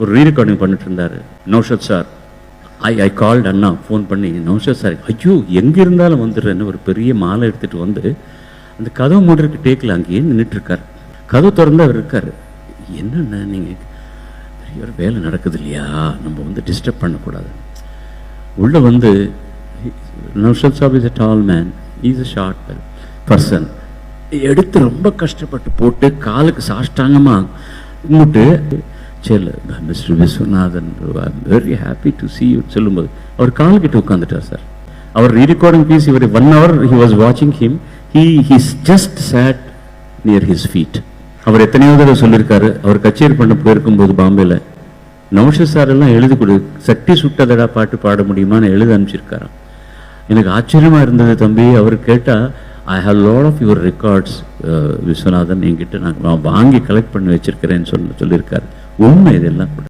ஒரு ரீரெக்கார்டிங் பண்ணிட்டு இருந்தார் Naushad sir. I called Anna phone பண்ணி, நௌஷத் சார் ஐயோ எங்கே இருந்தாலும் வந்துடுறேன்னு ஒரு பெரிய மாலை எடுத்துகிட்டு வந்து அந்த கதவு மூடுறதுக்கு டேக்கில் அங்கேயே நின்றுட்டுருக்கார். கதவு திறந்து அவர் இருக்கார். என்னென்ன நீங்கள் பெரிய ஒரு வேலை நடக்குது இல்லையா, நம்ம வந்து டிஸ்டர்ப் பண்ணக்கூடாது. உள்ளே வந்து நௌஷத் சாப் is a tall man, he is a short person. எடுத்து ரொம்ப கஷ்டப்பட்டு போட்டு காலுக்கு சாஷ்டாங்கமாக கும்பிட்டு செல் mister Viswanathan very happy to see you சொல்லும்போது அவர் கால்கிட்ட உட்காந்துட்டார் சார். அவர் ரீரெக்கார்டிங் பீஸ் இவர் 1 hour he was watching him, he just sat near his feet. அவர் எத்தனையோ தடவை சொல்லியிருக்காரு, அவர் கச்சேரி பண்ண போயிருக்கும்போது பாம்பேல நௌஷத் சார் எல்லாம் எழுதி கொடு, சட்டி சுட்டதடா பாட்டு பாட முடியுமான்னு எழுதி அனுப்பிச்சிருக்காராம். எனக்கு ஆச்சரியமாக இருந்தது தம்பி. அவர் கேட்டால் I have lot of your records Viswanathan, என்கிட்ட நான் வாங்கி கலெக்ட் பண்ணி வச்சிருக்கிறேன்னு சொல்லியிருக்காரு. உண்மை இதெல்லாம் கூட.